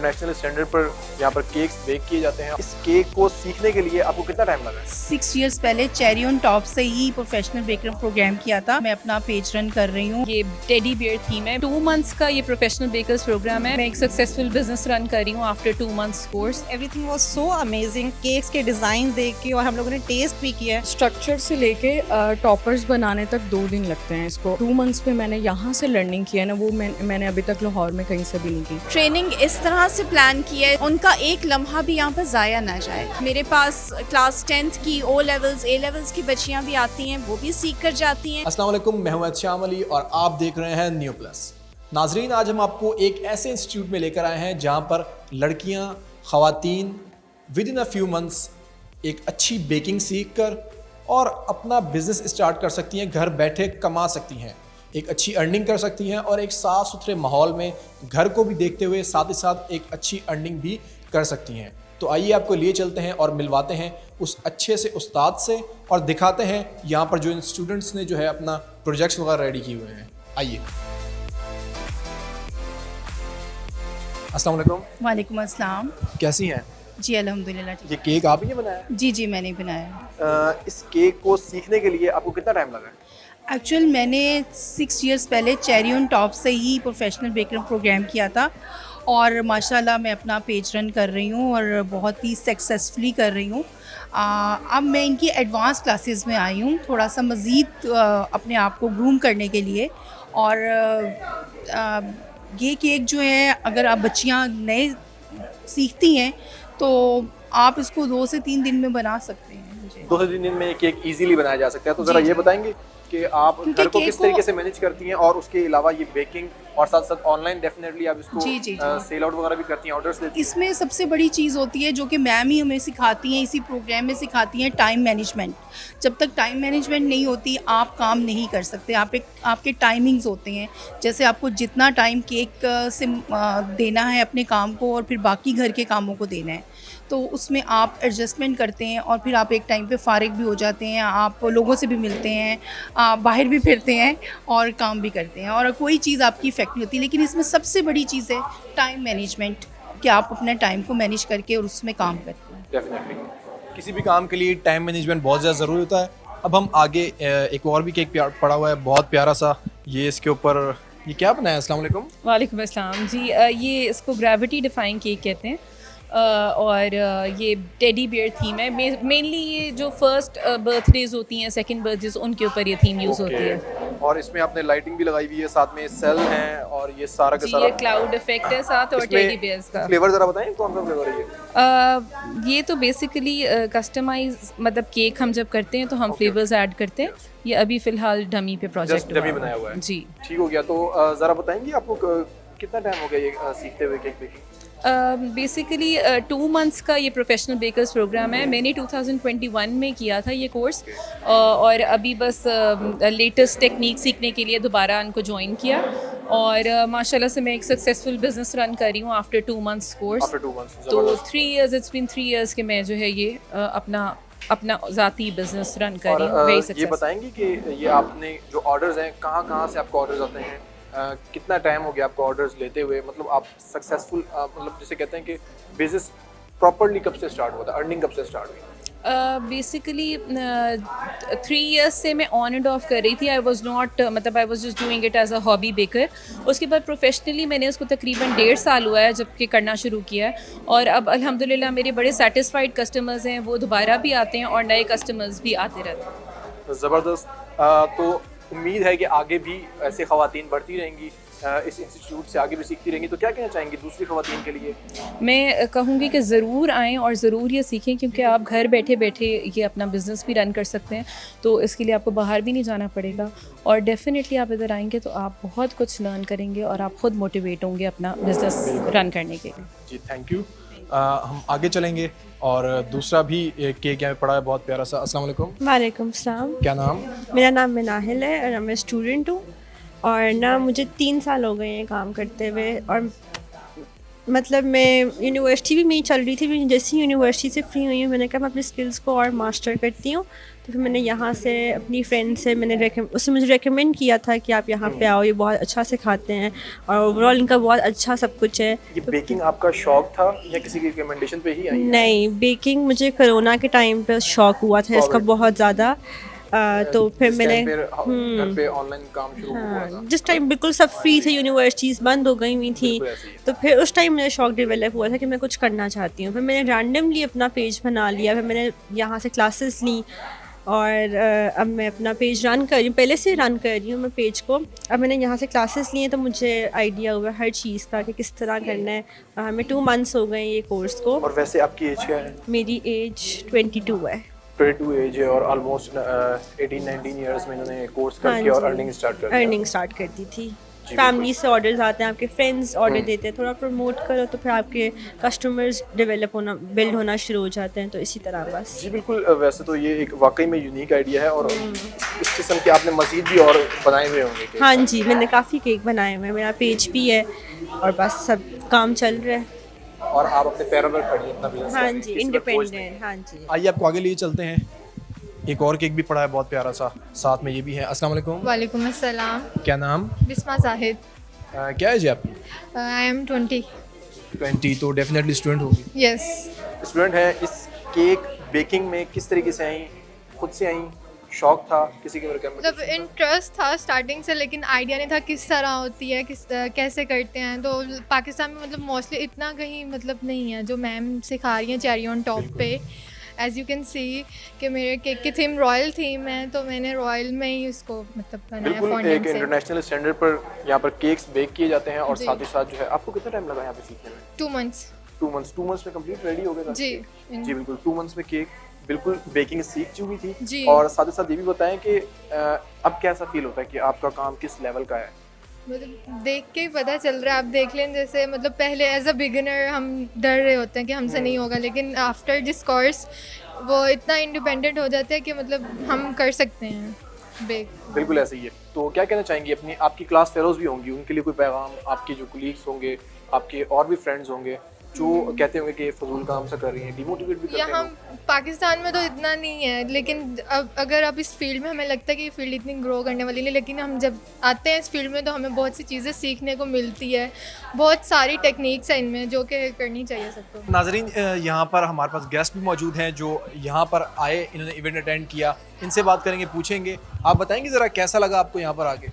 International standard पर यहाँ पर केक्स बेक किए जाते हैं। इस केक को सीखने के लिए आपको कितना टाइम लगा? 6 इयर्स पहले चेरी ऑन टॉप से ही प्रोफेशनल बेकर प्रोग्राम किया था। मैं अपना पेज रन कर रही हूँ। ये टेडी बियर थीम है। 2 मंथ्स का ये प्रोफेशनल बेकर्स प्रोग्राम है। मैं एक सक्सेसफुल बिजनेस रन कर रही हूँ after 2 months course. Everything was so amazing. Cakes के डिजाइन देख के और हम लोगों ने टेस्ट भी किया। स्ट्रक्चर से लेके टॉपर्स बनाने तक 2 दिन लगते हैं इसको। 2 मंथ्स में मैंने यहाँ से लर्निंग किया ना, वो मैंने अभी तक लाहौर में कहीं से भी नहीं की। ट्रेनिंग इस तरह से प्लान की है उनका एक लम्हा भी यहाँ पर ज़ाया ना जाए। मेरे पास क्लास 10th की O लेवल्स A लेवल्स की बच्चियाँ भी आती हैं, वो भी सीख कर जाती हैं। अस्सलाम वालेकुम, मैं हूं श्याम अली और आप देख रहे हैं न्यू प्लस। नाजरीन, आज हम आपको एक ऐसे इंस्टीट्यूट में लेकर आए हैं जहां पर लड़कियां, ख़वातीन with in a few months एक अच्छी बेकिंग सीख कर और अपना बिजनेस स्टार्ट कर सकती हैं, घर बैठे कमा सकती हैं, एक अच्छी अर्निंग कर सकती हैं और एक साफ़ सुथरे माहौल में घर को भी देखते हुए साथ ही साथ एक अच्छी अर्निंग भी कर सकती हैं। तो आइए आपको लिए चलते हैं और मिलवाते हैं उस अच्छे से उस्ताद से और दिखाते हैं यहाँ पर जो इन स्टूडेंट्स ने जो है अपना प्रोजेक्ट्स वगैरह रेडी किए हुए हैं। आइए। अस्सलाम वालेकुम। वालेकुम अस्सलाम। कैसी हैं? जी अल्हम्दुलिल्लाह। ये केक आप ही ने बनाया? जी मैंने बनाया। इस केक को सीखने के लिए आपको कितना टाइम लगा? एक्चुअल मैंने 6 इयर्स पहले चेरी ऑन टॉप से ही प्रोफेशनल बेकर प्रोग्राम किया था और माशाल्लाह मैं अपना पेज रन कर रही हूँ और बहुत ही सक्सेसफुली कर रही हूँ। अब मैं इनकी एडवांस क्लासेस में आई हूँ, थोड़ा सा मज़ीद अपने आप को ग्रूम करने के लिए। और ये केक जो है, अगर आप बच्चियाँ नए सीखती हैं तो आप इसको 2 से 3 दिन में बना सकते हैं। 2 से 3 दिन में ये केक इजीली बनाया जा सकता है। तो ज़रा ये बताएंगे कि आप घर को किस तरीके से मैनेज करती हैं और उसके अलावा ये बेकिंग और साथ साथ ऑनलाइन डेफिनेटली आप इसको सेल आउट वगैरह भी करती हैं, ऑर्डर्स लेती हैं? इसमें सबसे बड़ी चीज़ होती है जो कि मैम ही हमें सिखाती हैं, इसी प्रोग्राम में सिखाती हैं, टाइम मैनेजमेंट। जब तक टाइम मैनेजमेंट नहीं होती आप काम नहीं कर सकते। आपके टाइमिंग्स होते हैं, जैसे आपको जितना टाइम केक से देना है अपने काम को और फिर बाकी घर के कामों को देना है, तो उसमें आप एडजस्टमेंट करते हैं और फिर आप एक टाइम पे फारिग भी हो जाते हैं, आप लोगों से भी मिलते हैं, आप बाहर भी फिरते हैं और काम भी करते हैं और कोई चीज़ आपकी इफेक्ट नहीं होती। लेकिन इसमें सबसे बड़ी चीज़ है टाइम मैनेजमेंट, कि आप अपने टाइम को मैनेज करके और उसमें काम करते हैं। डेफिनेटली किसी भी काम के लिए टाइम मैनेजमेंट बहुत ज़्यादा ज़रूरी होता है। अब हम आगे एक और भी केक पड़ा हुआ है, बहुत प्यारा सा। ये इसके ऊपर ये क्या बनाया है? अस्सलाम वालेकुम। वालेकुम अस्सलाम जी। ये इसको ग्रेविटी डिफाइंग केक कहते हैं और ये टेडी बियर थीम है। मेनली ये जो फर्स्ट बर्थडेज होती हैं, सेकंड बर्थडेज, उनके ऊपर ये थीम यूज़ होती है। और इसमें आपने लाइटिंग भी लगाई हुई है, साथ में सेल हैं और ये सारा का जी, सारा ये क्लाउड इफेक्ट है साथ और टेडी बियर्स का। फ्लेवर ज़रा बताएं कौन सा फ्लेवर है ये? ये तो बेसिकली कस्टमाइज, मतलब केक हम जब करते हैं तो हम फ्लेवर्स ऐड करते हैं। ये अभी फ़िलहाल डमी पे प्रोजेक्ट डमी बनाया हुआ है जी। ठीक हो गया। तो ज़रा बताएंगी आपको कितना टाइम हो गया ये सीखते हुए केक बेकिंग? बेसिकली 2 मंथ्स का ये प्रोफेशनल बेकर्स प्रोग्राम है। मैंने 2021 में किया था ये कोर्स और अभी बस लेटेस्ट टेक्निक सीखने के लिए दोबारा इनको ज्वाइन किया और माशाल्लाह से मैं एक सक्सेसफुल बिजनेस रन कर रही हूँ आफ्टर 2 मंथ्स कोर्स। तो 3 इयर्स, इट्स बीन 3 इयर्स के मैं जो है ये अपना ज़ाती बिजनेस रन कर रही हूँ। ये बताएंगी कि ये आपने जो ऑर्डर्स हैं कहाँ से आपको ऑर्डर्स आते हैं? कितना टाइम हो गया आपको ऑर्डर्स लेते हुए? मतलब आप सक्सेसफुल मतलब जिसे कहते हैं कि बिजनेस प्रॉपर्ली कब से स्टार्ट हुआ था, अर्निंग कब से स्टार्ट हुई? बेसिकली 3 इयर्स से मैं ऑन एंड ऑफ कर रही थी। I was just doing it as a hobby baker. उसके बाद प्रोफेशनली मैंने उसको तकरीबन 1.5 साल हुआ है जबकि करना शुरू किया है और अब अल्हम्दुलिल्लाह मेरे बड़े सेटिस्फाइड कस्टमर्स हैं, वो दोबारा भी आते हैं और नए कस्टमर्स भी आते रहते हैं। ज़बरदस्त। तो उम्मीद है कि आगे भी ऐसे ख़वातीन बढ़ती रहेंगी, इस इंस्टीट्यूट से आगे भी सीखती रहेंगी। तो क्या कहना चाहेंगी दूसरी ख़वातीन के लिए? मैं कहूँगी कि ज़रूर आएँ और ज़रूर ये सीखें, क्योंकि आप घर बैठे बैठे ये अपना बिज़नेस भी रन कर सकते हैं। तो इसके लिए आपको बाहर भी नहीं जाना पड़ेगा और डेफिनेटली आप इधर आएंगे तो आप बहुत कुछ लर्न करेंगे और आप ख़ुद मोटिवेट होंगे अपना बिज़नेस रन करने के लिए। जी थैंक यू। हम आगे चलेंगे और दूसरा भी एक केक यहाँ पे पड़ा है बहुत प्यारा सा। अस्सलाम वालेकुम। वालेकुम सलाम। क्या नाम? मेरा नाम मिनाहिल है और मैं स्टूडेंट हूँ और ना मुझे 3 साल हो गए हैं काम करते हुए और मतलब मैं यूनिवर्सिटी भी मेरी चल रही थी, मैं जैसे ही यूनिवर्सिटी से फ्री हुई हूँ मैंने कहा मैं अपने स्किल्स को और मास्टर करती हूँ। तो फिर मैंने यहाँ से अपनी फ्रेंड से उसने मुझे रेकमेंड किया था कि आप यहाँ पे आओ, ये बहुत अच्छा सिखाते हैं और ओवरऑल इनका बहुत अच्छा सब कुछ है। ये बेकिंग आपका शौक था या किसी की रिकमेंडेशन पे ही आई है? नहीं, बेकिंग मुझे कोरोना के टाइम पे शौक हुआ था इसका बहुत ज़्यादा। तो फिर जिस मैंने टाइम पे घर पे ऑनलाइन काम शुरू हुआ था। जिस टाइम बिल्कुल सब फ्री थे, यूनिवर्सिटीज़ बंद हो गई हुई थी, बिल्कुल ऐसे ही है। तो फिर उस टाइम मेरा शौक डेवलप हुआ था कि मैं कुछ करना चाहती हूँ। फिर मैंने रैंडमली अपना पेज बना लिया, फिर मैंने यहाँ से क्लासेस ली और अब मैं अपना पेज रन कर रही हूँ, पहले से रन कर रही हूँ मैं पेज को। अब मैंने यहाँ से क्लासेस लिए तो मुझे आइडिया हुआ हर चीज़ का कि किस तरह करना है। हमें 2 मंथ्स हो गए ये कोर्स को। और वैसे आपकी एज क्या है? मेरी एज 22 है। 22 एज है और ऑलमोस्ट 18-19 इयर्स में इन्होंने कोर्स करके और अर्निंग स्टार्ट कर दिया। अर्निंग स्टार्ट कर दी थी। फैमिली से ऑर्डर्स आते हैं, आपके फ्रेंड्स ऑर्डर देते हैं, थोड़ा प्रमोट करो तो फिर आपके कस्टमर्स बिल्ड होना शुरू हो जाते हैं। तो इसी तरह बस। जी बिल्कुल। वैसे तो ये एक वाकई में यूनिक आइडिया है और इस किस्म के आपने मज़ीद भी और बनाए हुए होंगे केक। हाँ जी, मैंने काफ़ी केक बनाए हुए हैं, मेरा पेज भी है और बस सब काम चल रहा है। और आप अपने पैरों पर खड़ी हैं अपना बिजनेस। हाँ जी, इंडिपेंडेंट। हाँ जी। आइए आपको आगे लिए चलते हैं। एक और केक भी पड़ा है बहुत प्यारा सा, साथ में ये भी है। अस्सलाम वालेकुम। वालेकुम अस्सलाम। क्या नाम? बिस्मा जाहिद। क्या है जी आपकी? I am 20। 20 तो डेफिनेटली स्टूडेंट होगी। यस। स्टूडेंट है। इस केक बेकिंग में किस तरीके से आई? खुद से आई? शौक था? किसी के मतलब इंटरेस्ट था स्टार्टिंग से, लेकिन आइडिया नहीं था किस तरह होती है, कैसे करते हैं। तो पाकिस्तान में मतलब मोस्टली इतना कहीं मतलब नहीं है जो मैम सिखा रही हैं चेरी ऑन टॉप पे। एज़ यू कैन सी कि मेरे केक की थीम रॉयल थीम है, तो मैंने रॉयल में ही उसको मतलब बनाया। बिल्कुल एक इंटरनेशनल स्टैंडर्ड पर यहाँ पर केक्स बेक किए जाते हैं और साथ ही साथ जो है आपको कितना टाइम लगा यहाँ पे सीखने में? 2 मंथ्स। 2 मंथ्स में कंप्लीट रेडी हो गया था? जी जी बिल्कुल। 2 मंथ्स में केक बिल्कुल बेकिंग सीख चुकी थी जी। और साथ ही साथ ये भी बताएं कि अब कैसा फील होता है कि आपका काम किस लेवल का है? मतलब देख के ही पता चल रहा है। आप देख लें जैसे मतलब पहले एज अ बिगिनर हम डर रहे होते हैं कि हमसे नहीं होगा, लेकिन आफ्टर दिस कोर्स वो इतना इंडिपेंडेंट हो जाते हैं कि मतलब हम कर सकते हैं बेक। बिल्कुल ऐसे ही है। तो क्या कहना चाहेंगी अपनी, आपकी क्लास फेलोज भी होंगी, उनके लिए कोई पैगाम? आपके जो कुलीग्स होंगे, आपके और भी फ्रेंड्स होंगे जो कहते होंगे कि फजूल काम सा कर रही हैं, डिमोटिवेट भी करते हैं? यहाँ पाकिस्तान में तो इतना नहीं है, लेकिन अब अगर आप इस फील्ड में, हमें लगता है कि ये फील्ड इतनी ग्रो करने वाली नहीं, लेकिन हम जब आते हैं इस फील्ड में तो हमें बहुत सी चीज़ें सीखने को मिलती है। बहुत सारी टेक्निक्स हैं इनमें जो कि करनी चाहिए सबको। नाजरीन, यहाँ पर हमारे पास गेस्ट भी मौजूद हैं जो यहाँ पर आए, इन्होंने इवेंट अटेंड किया। इनसे बात करेंगे, पूछेंगे। आप बताएंगे ज़रा कैसा लगा आपको यहाँ पर आके?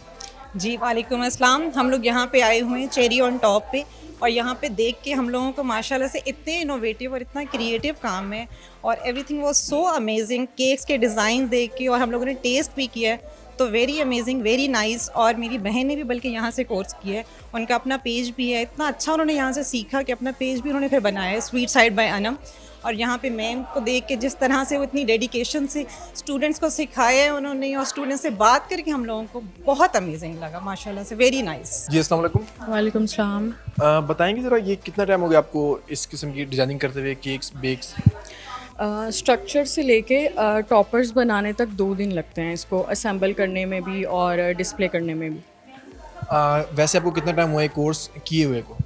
जी वालेकुम अस्सलाम। हम लोग यहाँ पे आए हुए हैं चेरी ऑन टॉप पे, और यहाँ पे देख के हम लोगों को माशाल्लाह से इतने इनोवेटिव और इतना क्रिएटिव काम है और everything was so amazing. Cakes के डिज़ाइन देख के, और हम लोगों ने टेस्ट भी किया है तो वेरी अमेजिंग, वेरी नाइस। और मेरी बहन ने भी बल्कि यहाँ से कोर्स किया है, उनका अपना पेज भी है। इतना अच्छा उन्होंने यहाँ से सीखा कि अपना पेज भी उन्होंने फिर बनाया है, स्वीट साइड बाय अनम। और यहाँ पे मैम को देख के जिस तरह से वो इतनी डेडिकेशन से स्टूडेंट्स को सिखाया है उन्होंने, और स्टूडेंट्स से बात करके हम लोगों को बहुत अमेजिंग लगा माशाल्लाह से, वेरी नाइस। जी अस्सलाम वालेकुम। वालेकुम सलाम। बताएंगे ज़रा ये कितना टाइम हो गया आपको इस किस्म की डिज़ाइनिंग करते हुए, केक्स बेक्स? स्ट्रक्चर से लेके टॉपर्स बनाने तक 2 दिन लगते हैं, इसको असेंबल करने में भी और डिस्प्ले करने में भी। वैसे आपको कितना टाइम हुआ है कोर्स किए हुए को?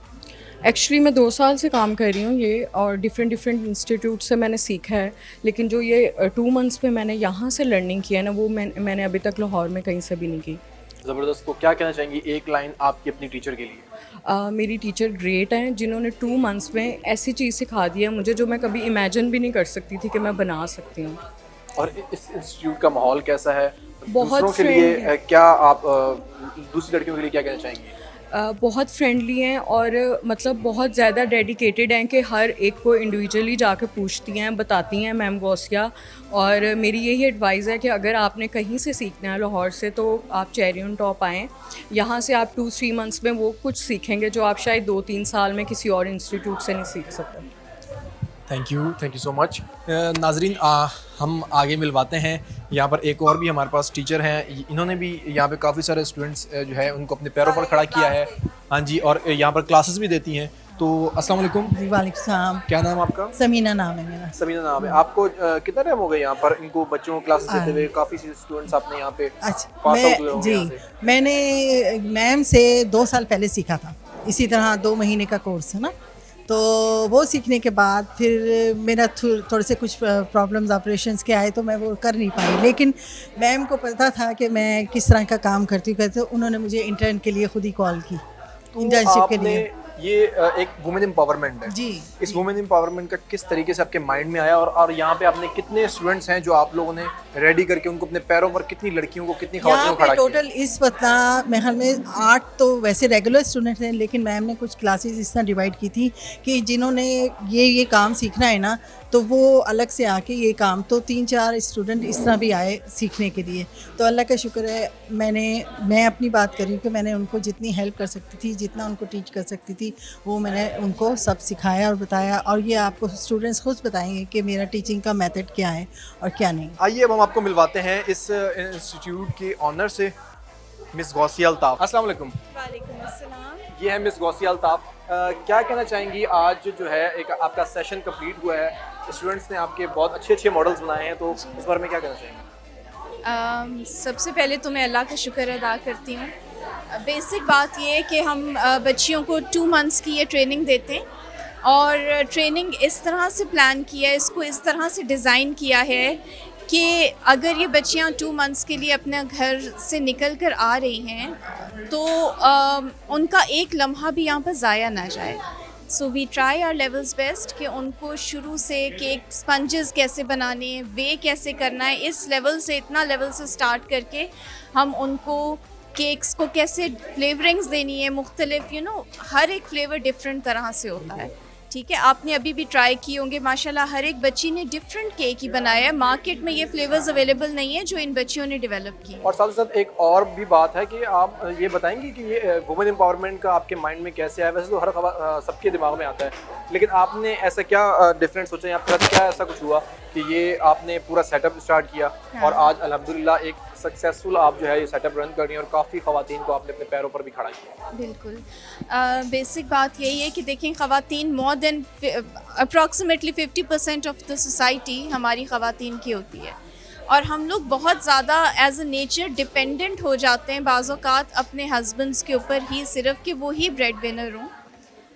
एक्चुअली मैं 2 साल से काम कर रही हूँ ये, और डिफरेंट इंस्टीट्यूट से मैंने सीखा है, लेकिन जो ये 2 मंथ्स में मैंने यहाँ से लर्निंग किया है ना, वो मैंने अभी तक लाहौर में कहीं से भी नहीं की। ज़बरदस्त। तो क्या कहना चाहेंगी एक लाइन आपकी अपनी टीचर के लिए? मेरी टीचर ग्रेट हैं, जिन्होंने 2 मंथ्स में ऐसी चीज़ सिखा दी है मुझे जो मैं कभी इमेजिन भी नहीं कर सकती थी कि मैं बना सकती हूँ। और इस इंस्टीट्यूट का माहौल कैसा है? बहुत दूसरों के लिए क्या आप दूसरी लड़कियों के लिए क्या कहना चाहेंगी? बहुत फ्रेंडली हैं और मतलब बहुत ज़्यादा डेडिकेटेड हैं कि हर एक को इंडिविजुअली जाकर पूछती हैं, बताती हैं मैम गौसिया। और मेरी यही एडवाइस है कि अगर आपने कहीं से सीखना है लाहौर से, तो आप चेरी ऑन टॉप आएँ। यहाँ से आप 2-3 मंथ्स में वो कुछ सीखेंगे जो आप शायद 2-3 साल में किसी और इंस्टीट्यूट से नहीं सीख सकते। Thank you so much. नाजरीन, हम आगे मिलवाते हैं। यहाँ पर एक और भी हमारे पास टीचर हैं, इन्होंने भी यहाँ पे काफ़ी सारे स्टूडेंट्स जो है उनको अपने पैरों पर खड़ा किया है। हाँ जी, और यहाँ पर क्लासेस भी देती हैं। तो अस्सलाम वालेकुम। जी वालेकुम सलाम। क्या नाम आपका? समीना नाम है मेरा। समीना नाम है। आपको कितना टाइम हो गया यहाँ पर इनको बच्चों को क्लासेस देते हुए? काफ़ी से स्टूडेंट्स आपने यहाँ पे अच्छा, पास आउट हुए होंगे यहाँ से। मैंने मैम से 2 साल पहले सीखा था, इसी तरह 2 महीने का कोर्स है ना। तो वो सीखने के बाद फिर मेरा थोड़े से कुछ प्रॉब्लम्स ऑपरेशंस के आए तो मैं वो कर नहीं पाई, लेकिन मैम को पता था कि मैं किस तरह का काम करती हूँ, तो उन्होंने मुझे इंटर्न के लिए खुद ही कॉल की, इंटर्नशिप के लिए। ये एक वुमेन एम्पावरमेंट है जी। इस वुमेन एम्पावरमेंट का किस तरीके से आपके माइंड में आया, और यहाँ पे आपने कितने स्टूडेंट्स हैं जो आप लोगों ने रेडी करके उनको अपने पैरों पर, कितनी लड़कियों को, कितनी यहाँ खवातीन को पे खड़ा टोटल इस वक्त मेरे ख्याल में 8 तो वैसे रेगुलर स्टूडेंट हैं, लेकिन मैम ने कुछ क्लासेस इस तरह डिवाइड की थी कि जिन्होंने ये काम सीखना है ना, तो वो अलग से आके ये काम, तो 3-4 स्टूडेंट इस तरह भी आए सीखने के लिए। तो अल्लाह का शुक्र है, मैं अपनी बात करी कि मैंने उनको जितनी हेल्प कर सकती थी, जितना उनको टीच कर सकती थी, वो मैंने उनको सब सिखाया और बताया, और ये आपको स्टूडेंट्स खुद बताएंगे कि मेरा टीचिंग का मेथड क्या है और क्या नहीं। आइए अब हम आपको मिलवाते हैं इस इंस्टीट्यूट के ऑनर से, मिस गौसिया अल्ताफ। अस्सलाम वालेकुम। वालेकुम अस्सलाम। ये है मिस गौसिया अल्ताफ। क्या कहना चाहेंगी, आज जो है एक आपका सेशन कंप्लीट हुआ है, स्टूडेंट्स ने आपके बहुत अच्छे मॉडल्स बनाए हैं, तो इस बारे में क्या कहना चाहेंगे? सबसे पहले तो मैं अल्लाह का शुक्र अदा करती हूँ। बेसिक बात ये है कि हम बच्चियों को 2 मंथ्स की ये ट्रेनिंग देते हैं, और ट्रेनिंग इस तरह से प्लान किया है, इसको इस तरह से डिज़ाइन किया है कि अगर ये बच्चियाँ 2 मंथ्स के लिए अपने घर से निकल कर आ रही हैं तो उनका एक लम्हा भी यहाँ पर ज़ाया ना जाए। So we try our levels best कि उनको शुरू से केक स्पंजेस कैसे बनाने हैं, वे कैसे करना है, इस लेवल से, इतना लेवल से स्टार्ट करके हम उनको केक्स को कैसे फ्लेवरिंग्स देनी है, मुख्तलिफ हर एक फ्लेवर डिफरेंट तरह से होता है। ठीक है, आपने अभी भी ट्राई किए होंगे, माशाल्लाह हर एक बच्ची ने डिफरेंट केक ही बनाया है। मार्केट में ये फ्लेवर्स अवेलेबल नहीं है जो इन बच्चियों ने डेवलप किए। और साथ ही साथ एक और भी बात है कि आप ये बताएंगे कि ये वुमेन एम्पावरमेंट का आपके माइंड में कैसे आया? वैसे तो हर सबके दिमाग में आता है, लेकिन आपने ऐसा क्या डिफरेंट सोचा, या आपके साथ क्या ऐसा कुछ हुआ कि ये आपने पूरा सेटअप स्टार्ट किया? हाँ। और आज अल्हम्दुलिल्लाह एक सक्सेसफुल आप जो है ये सेटअप रन कर रही हैं, और काफ़ी ख़वातीन को आपने अपने पैरों पर भी खड़ा किया। बिल्कुल, बेसिक बात यही है कि देखें, ख़वातीन more than approximately 50% of the society हमारी ख़वातीन की होती है, और हम लोग बहुत ज़्यादा एज अ नेचर डिपेंडेंट हो जाते हैं बाज़ औक़ात अपने हस्बैंड्स के ऊपर ही, सिर्फ कि वो ही ब्रेड विनर हों।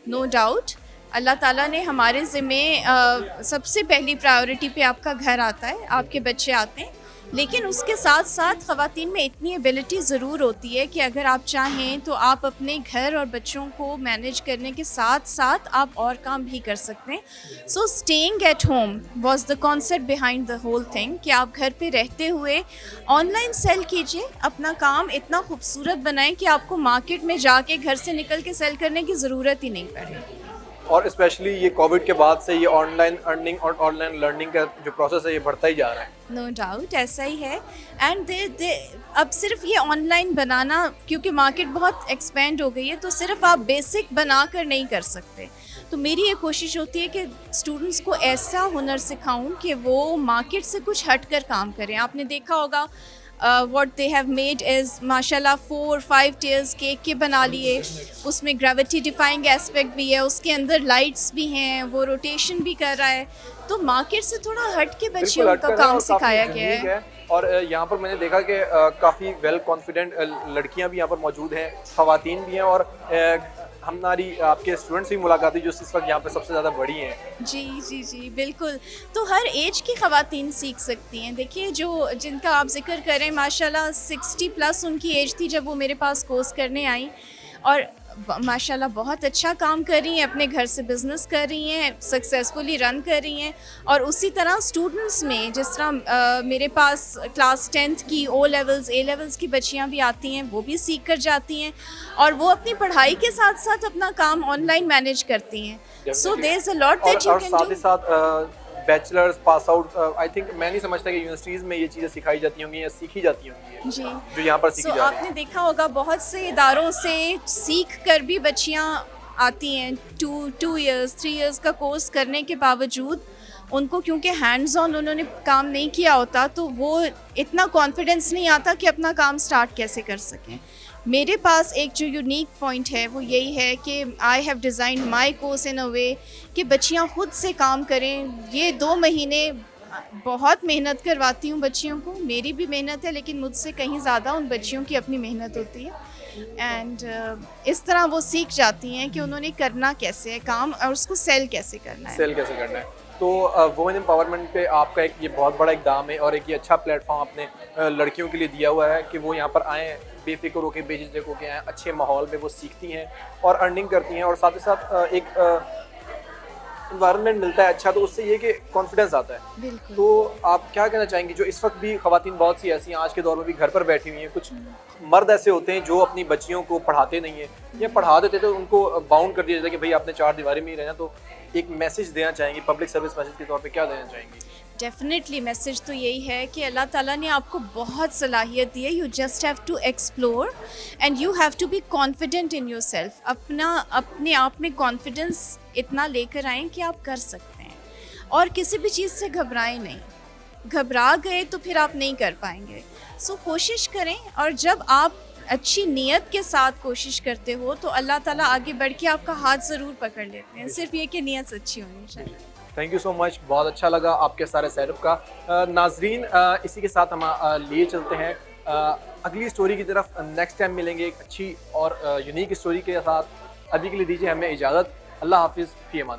नो डाउट अल्लाह ताला ने हमारे ज़िम्मे सबसे पहली प्रायोरिटी पे आपका घर आता है, आपके बच्चे आते हैं, लेकिन उसके साथ साथ ख़वातीन में इतनी एबिलिटी ज़रूर होती है कि अगर आप चाहें तो आप अपने घर और बच्चों को मैनेज करने के साथ साथ आप और काम भी कर सकते हैं। So staying at home was the concept behind the whole thing, कि आप घर पे रहते हुए ऑनलाइन सेल कीजिए, अपना काम इतना खूबसूरत बनाएं कि आपको मार्केट में जाके घर से निकल के सेल करने की ज़रूरत ही नहीं पड़े। और स्पेशली ये कोविड के बाद से ये ऑनलाइन अर्निंग और ऑनलाइन लर्निंग का जो प्रोसेस है ये बढ़ता ही जा रहा है। नो डाउट ऐसा ही है। एंड अब सिर्फ ये ऑनलाइन बनाना, क्योंकि मार्केट बहुत एक्सपेंड हो गई है, तो सिर्फ आप बेसिक बना कर नहीं कर सकते। तो मेरी ये कोशिश होती है कि स्टूडेंट्स को ऐसा हुनर सिखाऊं कि वो मार्केट से कुछ हट कर काम करें। आपने देखा होगा what they have made is माशाल्लाह 4-5 tiers केक के बना लिए, उसमें ग्रेविटी डिफाइंग एस्पेक्ट भी है, उसके अंदर लाइट्स भी हैं, वो रोटेशन भी कर रहा है, तो मार्केट से थोड़ा हट के बच्चियों का काम सिखाया गया है। और यहाँ पर मैंने देखा कि काफ़ी वेल कॉन्फिडेंट लड़कियाँ भी यहाँ पर मौजूद हैं, ख़वातीन भी हैं, और हमारी आपके स्टूडेंट्स भी मुलाकात हुई जो इस वक्त यहाँ पे सबसे ज़्यादा बड़ी हैं। जी जी जी बिल्कुल, तो हर एज की ख़वातीन सीख सकती हैं। देखिए, जो जिनका आप जिक्र करें, माशाल्लाह 60+ उनकी एज थी जब वो मेरे पास कोर्स करने आई, और माशाल्लाह बहुत अच्छा काम कर रही हैं, अपने घर से बिज़नेस कर रही हैं, सक्सेसफुली रन कर रही हैं। और उसी तरह स्टूडेंट्स में, जिस तरह मेरे पास क्लास 10th की, O levels A levels की बच्चियां भी आती हैं, वो भी सीख कर जाती हैं, और वो अपनी पढ़ाई के साथ साथ अपना काम ऑनलाइन मैनेज करती हैं। So there is a lot that you can do. साथ ही साथ bachelors pass out, I think मैं नहीं समझता कि यूनिवर्सिटीज़ में ये चीज़ें सिखाई जाती होंगी या सीखी जाती होंगी जी, जो यहाँ पर सीखी जा रही है। आपने देखा होगा बहुत से इदारों से सीख कर भी बच्चियाँ आती हैं, 2 years 3 years का कोर्स करने के बावजूद उनको, क्योंकि हैंड्स ऑन उन्होंने काम नहीं किया होता, तो वो इतना कॉन्फिडेंस नहीं आता कि अपना काम स्टार्ट कैसे कर सकें। मेरे पास एक जो यूनिक पॉइंट है वो यही है कि I have design my course in a way कि बच्चियाँ खुद से काम करें। ये 2 महीने बहुत मेहनत करवाती हूँ बच्चियों को, मेरी भी मेहनत है, लेकिन मुझसे कहीं ज़्यादा उन बच्चियों की अपनी मेहनत होती है। एंड इस तरह वो सीख जाती हैं कि उन्होंने करना कैसे है काम और उसको सेल कैसे करना है। सेल कैसे करना है। तो वुमेन एम्पावरमेंट पे आपका एक ये बहुत बड़ा इकदाम है और एक ये अच्छा प्लेटफॉर्म आपने लड़कियों के लिए दिया हुआ है कि वो यहाँ पर आएँ, बेफिक्र होकर बेझिझक होकर आएँ, अच्छे माहौल में वो सीखती हैं और अर्निंग करती हैं और साथ ही साथ एक इन्वायरमेंट मिलता है अच्छा, तो उससे ये कि कॉन्फिडेंस आता है। बिल्कुल। तो आप क्या कहना चाहेंगे जो इस वक्त भी ख़वातीन बहुत सी ऐसी हैं आज के दौर में भी घर पर बैठी हुई हैं, कुछ मर्द ऐसे होते हैं जो अपनी बच्चियों को पढ़ाते नहीं हैं या पढ़ा देते तो उनको बाउंड कर दिया जाता है कि भाई आपने चार दीवारी में ही रहना, तो एक मैसेज देना चाहेंगी पब्लिक सर्विस मैसेज के तौर पे क्या देना चाहेंगी? डेफिनेटली मैसेज तो यही है कि अल्लाह ताला ने आपको बहुत सलाहियत दी है, you just have to explore and you have to be confident in yourself. अपने आप में कॉन्फिडेंस इतना लेकर आएँ कि आप कर सकते हैं और किसी भी चीज़ से घबराएं नहीं। घबरा गए तो फिर आप नहीं कर पाएंगे। सो कोशिश करें और जब आप अच्छी नीयत के साथ कोशिश करते हो तो अल्लाह ताला आगे बढ़ के आपका हाथ ज़रूर पकड़ लेते हैं, सिर्फ ये कि नीयत अच्छी होनी चाहिए। थैंक यू सो मच, बहुत अच्छा लगा आपके सारे सेटअप का। नाजरीन इसी के साथ हम लिए चलते हैं अगली स्टोरी की तरफ। नेक्स्ट टाइम मिलेंगे एक अच्छी और यूनिक स्टोरी के साथ। अभी के लिए दीजिए हमें इजाज़त। अल्लाह हाफिज़, फ़ी अमान।